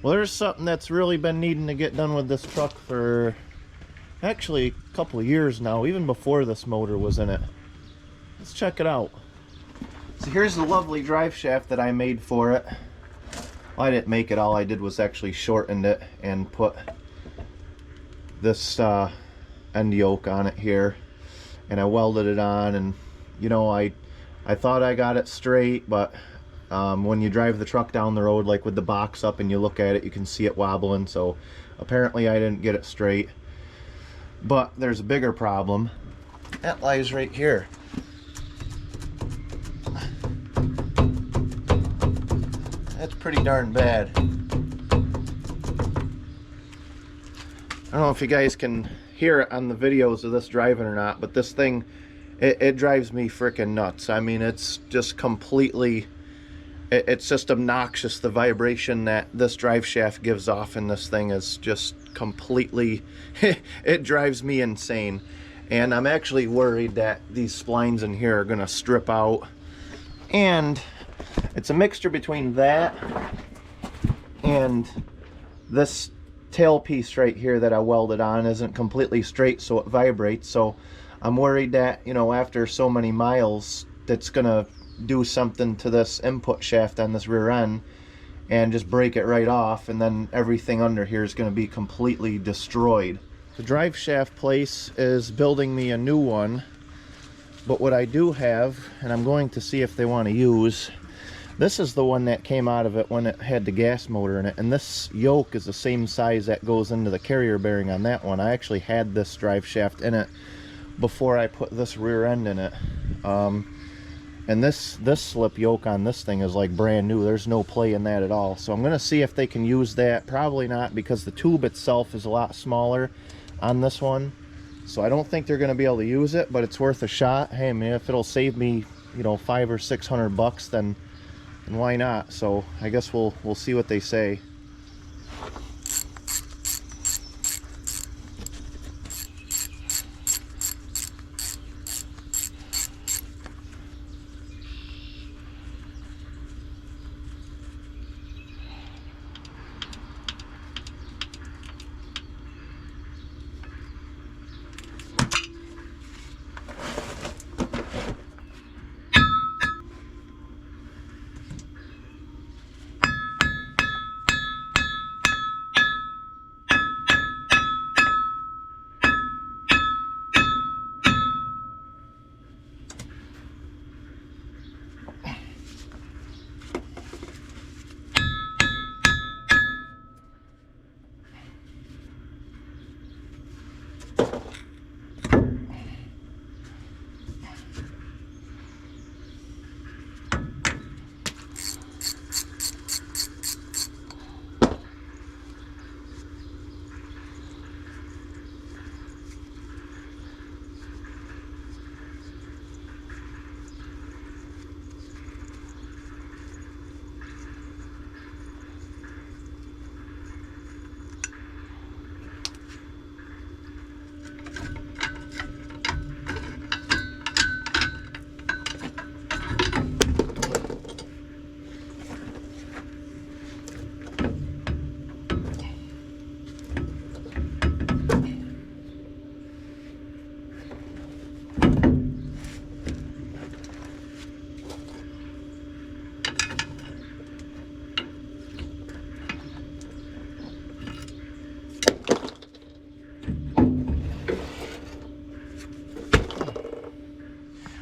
Well, there's something that's really been needing to get done with this truck for actually a couple of years now, even before this motor was in it. Let's check it out. So here's the lovely drive shaft that I made for it. Well, I didn't make it, all I did was actually shortened it and put this end yoke on it here, and I welded it on, and you know, I thought I got it straight, but when you drive the truck down the road, like with the box up and you look at it, you can see it wobbling. So apparently I didn't get it straight. But there's a bigger problem. That lies right here. That's pretty darn bad. I don't know if you guys can hear it on the videos of this driving or not, but this thing, it drives me freaking nuts. I mean, it's just completely... It's just obnoxious. The vibration that this drive shaft gives off in this thing is just completely, it drives me insane. And I'm actually worried that these splines in here are going to strip out. And it's a mixture between that and this tailpiece right here that I welded on isn't completely straight, so it vibrates. So I'm worried that, you know, after so many miles, that's going to do something to this input shaft on this rear end and just break it right off, and then everything under here is going to be completely destroyed. The drive shaft place is building me a new one, but what I do have, and I'm going to see if they want to use, this is the one that came out of it when it had the gas motor in it, and this yoke is the same size that goes into the carrier bearing on that one. I actually had this drive shaft in it before I put this rear end in it. And this slip yoke on this thing is like brand new. There's no play in that at all. So I'm gonna see if they can use that. Probably not, because the tube itself is a lot smaller on this one. So I don't think they're gonna be able to use it, but it's worth a shot. Hey man, if it'll save me, you know, $500 or $600, then why not? So I guess we'll see what they say.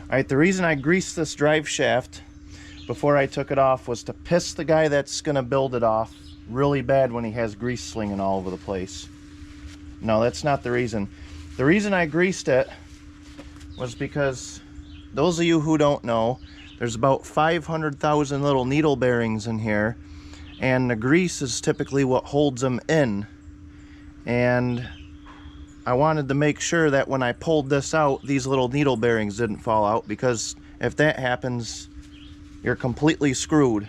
Alright, the reason I greased this drive shaft before I took it off was to piss the guy that's going to build it off really bad when he has grease slinging all over the place. No, that's not the reason. The reason I greased it was because, those of you who don't know, there's about 500,000 little needle bearings in here, and the grease is typically what holds them in. And I wanted to make sure that when I pulled this out, these little needle bearings didn't fall out, because if that happens, you're completely screwed.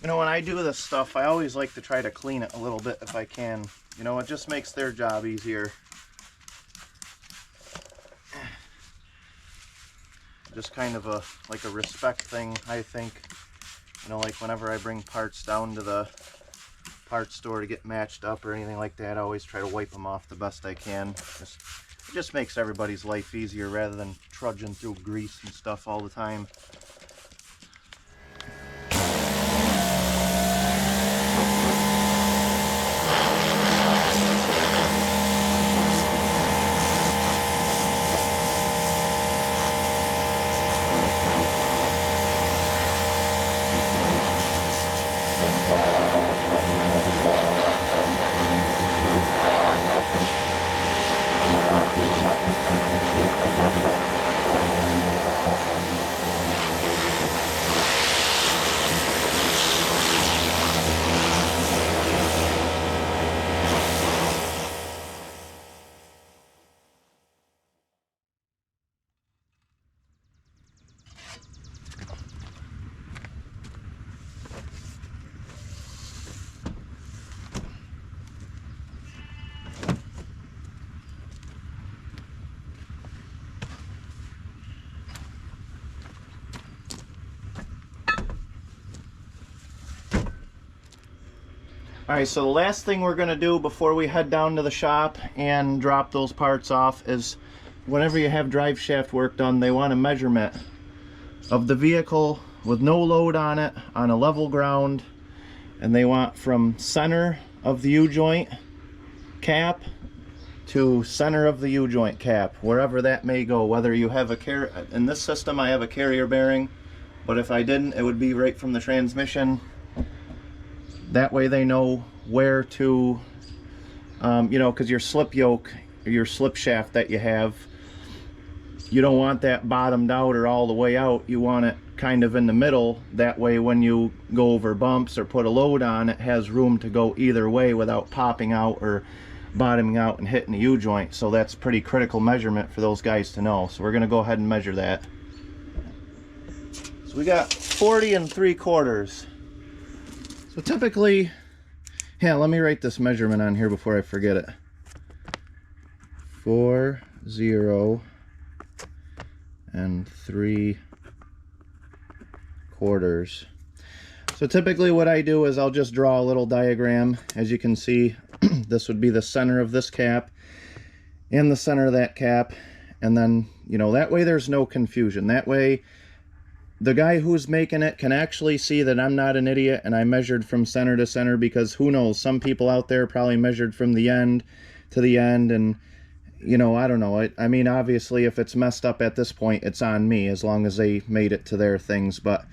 know, when I do this stuff, I always like to try to clean it a little bit if I can. You know, it just makes their job easier. Just kind of like a respect thing, I think. You know, like whenever I bring parts down to the parts store to get matched up or anything like that, I always try to wipe them off the best I can. It just makes everybody's life easier rather than trudging through grease and stuff all the time. Alright, so the last thing we're going to do before we head down to the shop and drop those parts off is whenever you have drive shaft work done, they want a measurement of the vehicle with no load on it, on a level ground, and they want from center of the U-joint cap to center of the U-joint cap, wherever that may go. Whether you have in this system I have a carrier bearing, but if I didn't, it would be right from the transmission. That way they know where to, you know, because your slip yoke, or your slip shaft that you have, you don't want that bottomed out or all the way out. You want it kind of in the middle. That way when you go over bumps or put a load on, it has room to go either way without popping out or bottoming out and hitting the U-joint. So that's pretty critical measurement for those guys to know. So we're going to go ahead and measure that. So we got 40 3/4. So typically, yeah, let me write this measurement on here before I forget it. 40 3/4. So typically what I do is I'll just draw a little diagram. As you can see, this would be the center of this cap and the center of that cap, and then, you know, that way there's no confusion. That way the guy who's making it can actually see that I'm not an idiot and I measured from center to center, because who knows, some people out there probably measured from the end to the end, and, you know, I don't know. I mean, obviously if it's messed up at this point, it's on me, as long as they made it to their things. But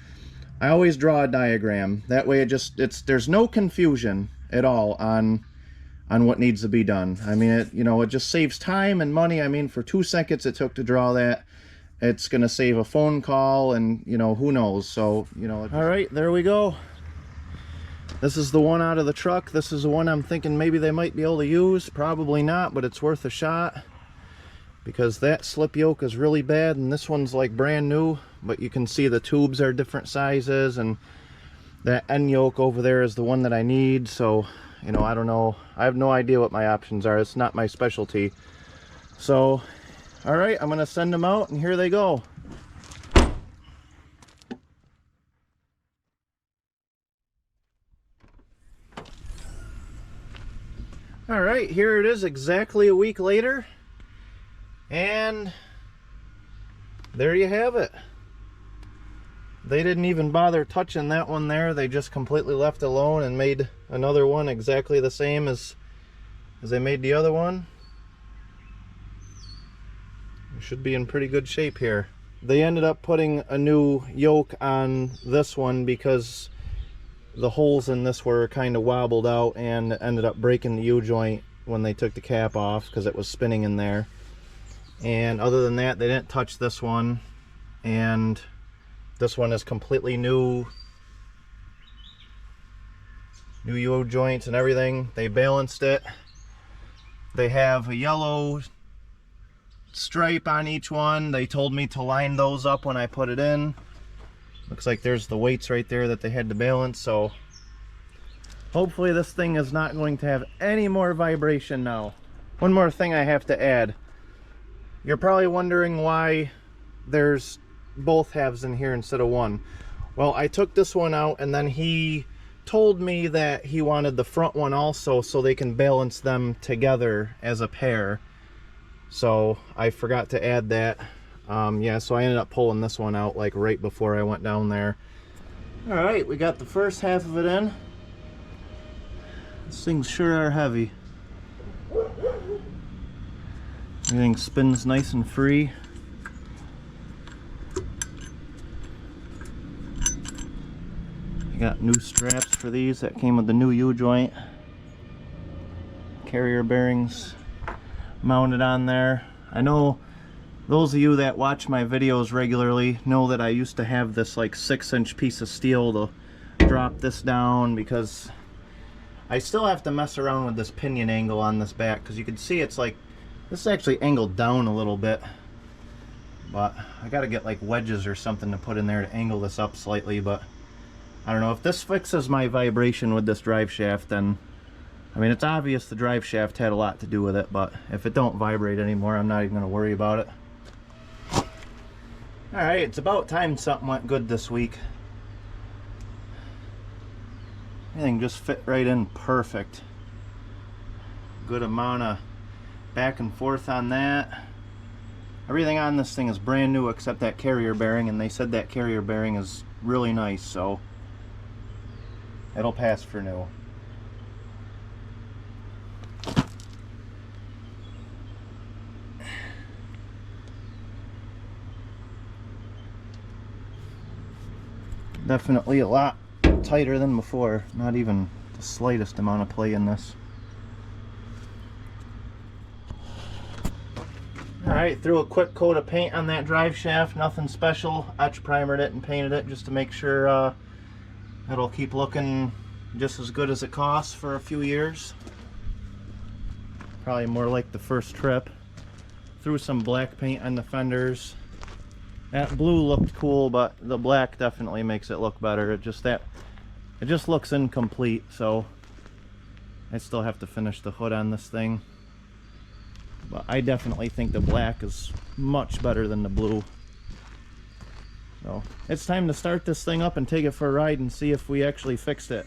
I always draw a diagram. That way there's no confusion at all on what needs to be done. I mean, you know, it just saves time and money. I mean, for 2 seconds it took to draw that. It's gonna save a phone call, and, you know, who knows. So, you know, all right, there we go. This is the one out of the truck. This is the one I'm thinking maybe they might be able to use. Probably not, but it's worth a shot, because that slip yoke is really bad, and this one's like brand new. But you can see the tubes are different sizes, and that end yoke over there is the one that I need. So, you know, I don't know. I have no idea what my options are. It's not my specialty. So, all right, I'm gonna send them out, and here they go. All right, here it is exactly a week later, and there you have it. They didn't even bother touching that one there. They just completely left it alone and made another one exactly the same as they made the other one. It should be in pretty good shape here. They ended up putting a new yoke on this one because the holes in this were kind of wobbled out, and ended up breaking the U-joint when they took the cap off because it was spinning in there. And other than that, they didn't touch this one, and this one is completely new U-joints and everything. They balanced it. They have a yellow stripe on each one. They told me to line those up when I put it in. Looks like there's the weights right there that they had to balance. So Hopefully this thing is not going to have any more vibration now. One more thing I have to add. You're probably wondering why there's both halves in here instead of one. Well, I took this one out and then he told me that he wanted the front one also so they can balance them together as a pair. So I forgot to add that. Yeah, so I ended up pulling this one out like right before I went down there. Alright, we got the first half of it in. These things sure are heavy. Everything spins nice and free. I got new straps for these that came with the new U-joint. Carrier bearings mounted on there. I know those of you that watch my videos regularly know that I used to have this like 6-inch piece of steel to drop this down, because I still have to mess around with this pinion angle on this back, because you can see it's like, this is actually angled down a little bit, but I gotta get like wedges or something to put in there to angle this up slightly. But I don't know if this fixes my vibration with this drive shaft, then I mean, it's obvious the drive shaft had a lot to do with it, but if it don't vibrate anymore, I'm not even gonna worry about it. Alright, it's about time something went good this week. Everything just fit right in perfect. Good amount of back and forth on that. Everything on this thing is brand new except that carrier bearing, and they said that carrier bearing is really nice, so it'll pass for new. Definitely a lot tighter than before. Not even the slightest amount of play in this. Alright, threw a quick coat of paint on that drive shaft. Nothing special. Etch primered it and painted it just to make sure it'll keep looking just as good as it costs for a few years. Probably more like the first trip. Threw some black paint on the fenders. That blue looked cool, but the black definitely makes it look better. It just looks incomplete, so I still have to finish the hood on this thing. But I definitely think the black is much better than the blue. So it's time to start this thing up and take it for a ride and see if we actually fixed it.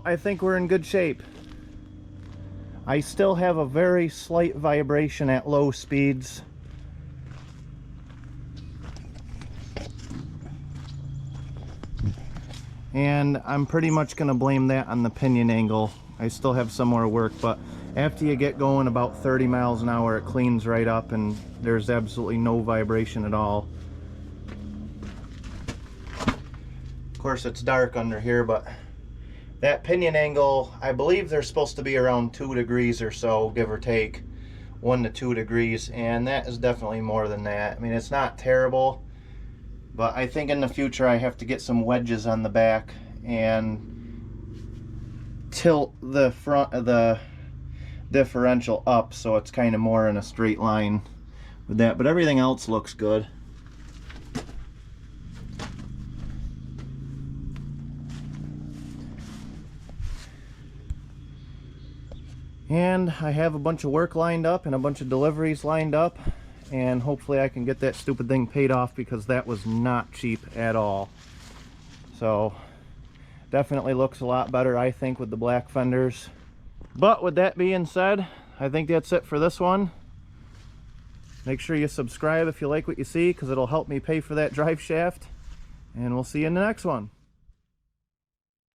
I think we're in good shape. I still have a very slight vibration at low speeds. And I'm pretty much going to blame that on the pinion angle. I still have some more work, but after you get going about 30 miles an hour, it cleans right up and there's absolutely no vibration at all. Of course, it's dark under here, but that pinion angle, I believe they're supposed to be around 2 degrees or so, give or take 1 to 2 degrees, and that is definitely more than that. I mean, it's not terrible, but I think in the future I have to get some wedges on the back and tilt the front of the differential up so it's kind of more in a straight line with that, but everything else looks good. And I have a bunch of work lined up and a bunch of deliveries lined up, and hopefully I can get that stupid thing paid off, because that was not cheap at all. So definitely looks a lot better, I think, with the black fenders. But with that being said, I think that's it for this one. Make sure you subscribe if you like what you see, because it'll help me pay for that drive shaft, and we'll see you in the next one.